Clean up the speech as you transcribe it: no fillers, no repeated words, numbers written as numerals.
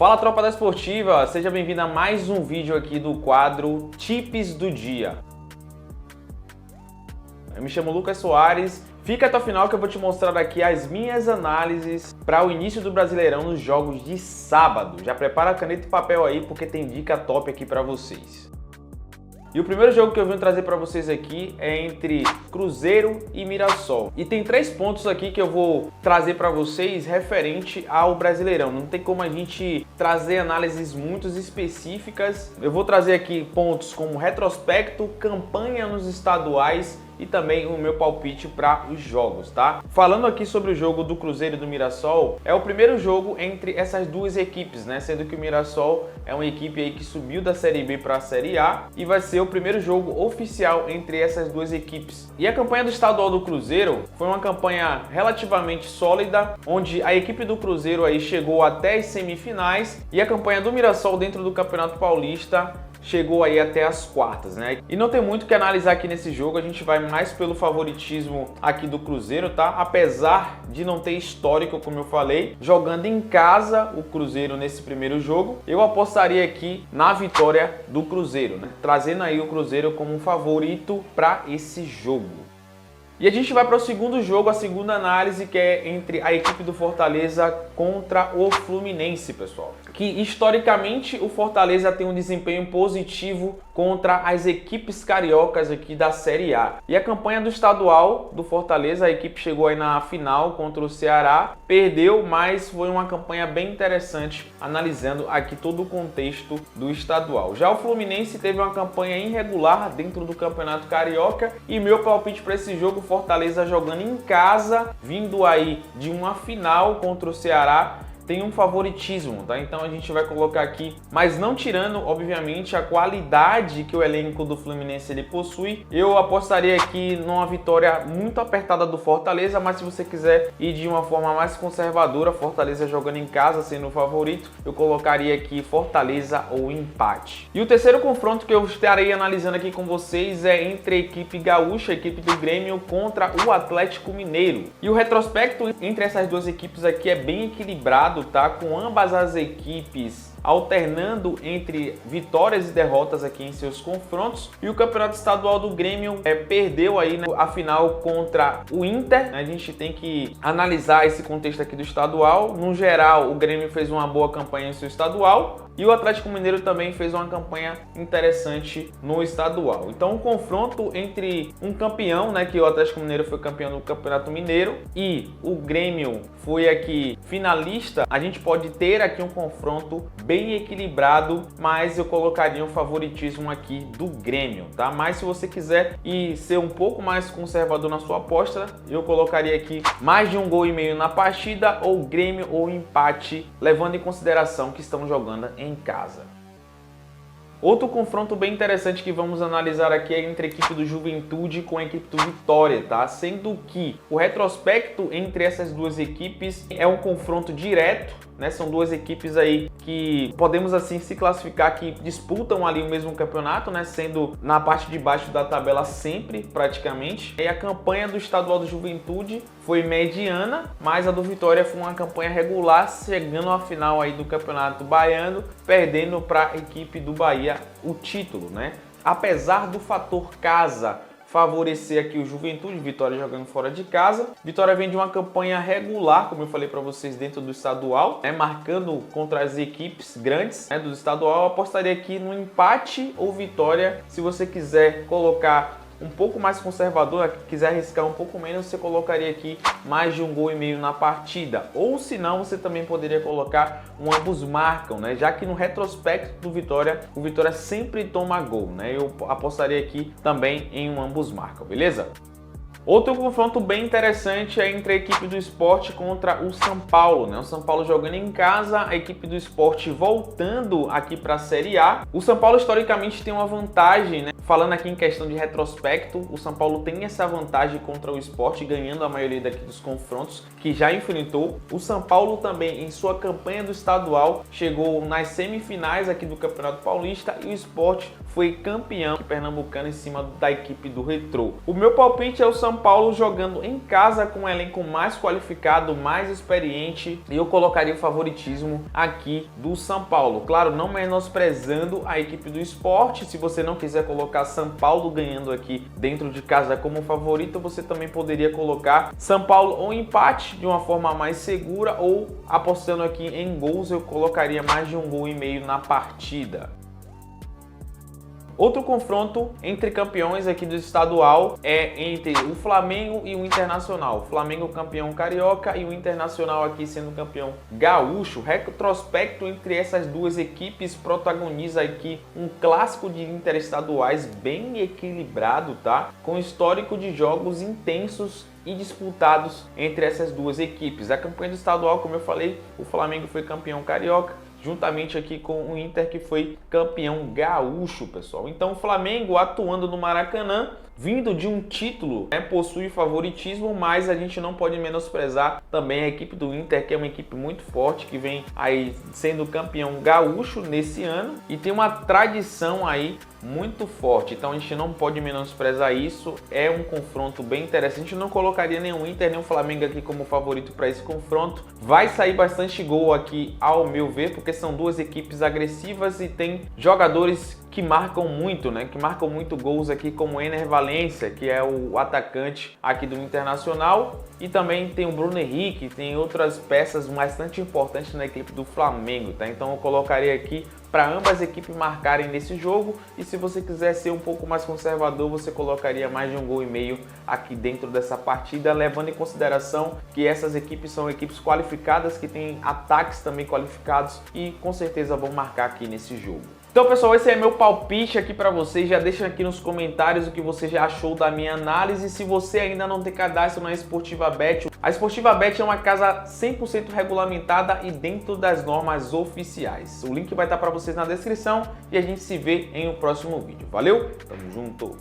Fala, tropa da esportiva, seja bem-vindo a mais um vídeo aqui do quadro Tips do Dia. Eu me chamo Lucas Soares, fica até o final que eu vou te mostrar aqui as minhas análises para o início do Brasileirão nos jogos de sábado. Já prepara a caneta e papel aí porque tem dica top aqui para vocês. E o primeiro jogo que eu vim trazer para vocês aqui é entre Cruzeiro e Mirassol. E tem 3 pontos aqui que eu vou trazer para vocês referente ao Brasileirão. Não tem como a gente trazer análises muito específicas. Eu vou trazer aqui pontos como retrospecto, campanha nos estaduais e também o meu palpite para os jogos, tá? Falando aqui sobre o jogo do Cruzeiro e do Mirassol, é o primeiro jogo entre essas duas equipes, né? Sendo que o Mirassol é uma equipe aí que subiu da Série B para a Série A e vai ser o primeiro jogo oficial entre essas duas equipes. E a campanha do estadual do Cruzeiro foi uma campanha relativamente sólida, onde a equipe do Cruzeiro aí chegou até as semifinais e a campanha do Mirassol dentro do Campeonato Paulista chegou aí até as quartas, né? E não tem muito o que analisar aqui nesse jogo, a gente vai mais pelo favoritismo aqui do Cruzeiro, tá? Apesar de não ter histórico, como eu falei, jogando em casa o Cruzeiro nesse primeiro jogo, eu apostaria aqui na vitória do Cruzeiro, né? Trazendo aí o Cruzeiro como um favorito para esse jogo. E a gente vai para o segundo jogo, a segunda análise, que é entre a equipe do Fortaleza contra o Fluminense, pessoal. Que historicamente o Fortaleza tem um desempenho positivo contra as equipes cariocas aqui da Série A. E a campanha do estadual do Fortaleza, a equipe chegou aí na final contra o Ceará, perdeu, mas foi uma campanha bem interessante, analisando aqui todo o contexto do estadual. Já o Fluminense teve uma campanha irregular dentro do Campeonato Carioca e meu palpite para esse jogo, Fortaleza jogando em casa, vindo aí de uma final contra o Ceará, tem um favoritismo, tá? Então a gente vai colocar aqui, mas não tirando, obviamente, a qualidade que o elenco do Fluminense ele possui. Eu apostaria aqui numa vitória muito apertada do Fortaleza, mas se você quiser ir de uma forma mais conservadora, Fortaleza jogando em casa, sendo o favorito, eu colocaria aqui Fortaleza ou empate. E o terceiro confronto que eu estarei analisando aqui com vocês é entre a equipe gaúcha, a equipe do Grêmio, contra o Atlético Mineiro. E o retrospecto entre essas duas equipes aqui é bem equilibrado, tá? Com ambas as equipes alternando entre vitórias e derrotas aqui em seus confrontos. E o campeonato estadual do Grêmio perdeu aí, né, a final contra o Inter. A gente tem que analisar esse contexto aqui do estadual. No geral, o Grêmio fez uma boa campanha em seu estadual e o Atlético Mineiro também fez uma campanha interessante no estadual. Então, um confronto entre um campeão, né, que o Atlético Mineiro foi campeão do Campeonato Mineiro, e o Grêmio foi aqui finalista, a gente pode ter aqui um confronto bem equilibrado, mas eu colocaria um favoritismo aqui do Grêmio, tá? Mas se você quiser ir ser um pouco mais conservador na sua aposta, eu colocaria aqui mais de 1,5 gols na partida, ou Grêmio ou empate, levando em consideração que estão jogando em casa. Outro confronto bem interessante que vamos analisar aqui é entre a equipe do Juventude com a equipe do Vitória, tá? Sendo que o retrospecto entre essas duas equipes é um confronto direto, né? São duas equipes aí que podemos assim se classificar que disputam ali o mesmo campeonato, né? Sendo na parte de baixo da tabela sempre, praticamente. E a campanha do estadual do Juventude foi mediana, mas a do Vitória foi uma campanha regular, chegando à final aí do Campeonato Baiano, perdendo para a equipe do Bahia o título, né? Apesar do fator casa favorecer aqui o Juventude, Vitória jogando fora de casa. Vitória vem de uma campanha regular, como eu falei para vocês, dentro do estadual, né, marcando contra as equipes grandes, né, do estadual. Eu apostaria aqui no empate ou vitória. Se você quiser colocar um pouco mais conservador, quiser arriscar um pouco menos, você colocaria aqui mais de 1,5 gols na partida. Ou se não, você também poderia colocar um ambos marcam, né? Já que no retrospecto do Vitória, o Vitória sempre toma gol, né? Eu apostaria aqui também em um ambos marcam, beleza? Outro confronto bem interessante é entre a equipe do Sport contra o São Paulo, né? O São Paulo jogando em casa, a equipe do Sport voltando aqui para a Série A. O São Paulo historicamente tem uma vantagem, né, falando aqui em questão de retrospecto, o São Paulo tem essa vantagem contra o Sport, ganhando a maioria daqui dos confrontos que já enfrentou. O São Paulo também, em sua campanha do estadual, chegou nas semifinais aqui do Campeonato Paulista e o Sport foi campeão pernambucano em cima da equipe do Retrô. O meu palpite é o São Paulo jogando em casa com um elenco mais qualificado, mais experiente, e eu colocaria o favoritismo aqui do São Paulo. Claro, não menosprezando a equipe do Sport. Se você não quiser colocar São Paulo ganhando aqui dentro de casa como favorito, você também poderia colocar São Paulo ou empate de uma forma mais segura, ou apostando aqui em gols, eu colocaria mais de 1,5 gols na partida. Outro confronto entre campeões aqui do estadual é entre o Flamengo e o Internacional. O Flamengo campeão carioca e o Internacional aqui sendo campeão gaúcho. Retrospecto entre essas duas equipes protagoniza aqui um clássico de interestaduais bem equilibrado, tá? Com histórico de jogos intensos e disputados entre essas duas equipes. A campanha do estadual, como eu falei, o Flamengo foi campeão carioca, juntamente aqui com o Inter, que foi campeão gaúcho, pessoal. Então o Flamengo atuando no Maracanã, vindo de um título, possui favoritismo, mas a gente não pode menosprezar também a equipe do Inter, que é uma equipe muito forte, que vem aí sendo campeão gaúcho nesse ano e tem uma tradição aí muito forte. Então a gente não pode menosprezar isso. É um confronto bem interessante. A gente não colocaria nem o Inter nem o Flamengo aqui como favorito para esse confronto. Vai sair bastante gol aqui, ao meu ver, porque são duas equipes agressivas e tem jogadores que marcam muito, né? Que marcam muito gols aqui, como o Ener Valencia, que é o atacante aqui do Internacional, e também tem o Bruno Henrique, tem outras peças bastante importantes na equipe do Flamengo, tá? Então eu colocaria aqui para ambas as equipes marcarem nesse jogo, e se você quiser ser um pouco mais conservador, você colocaria mais de 1,5 gols aqui dentro dessa partida, levando em consideração que essas equipes são equipes qualificadas, que têm ataques também qualificados e com certeza vão marcar aqui nesse jogo. Então, pessoal, esse é meu palpite aqui para vocês. Já deixa aqui nos comentários o que você já achou da minha análise. Se você ainda não tem cadastro na Esportiva Bet, a Esportiva Bet é uma casa 100% regulamentada e dentro das normas oficiais. O link vai estar para vocês na descrição e a gente se vê em um próximo vídeo. Valeu? Tamo junto!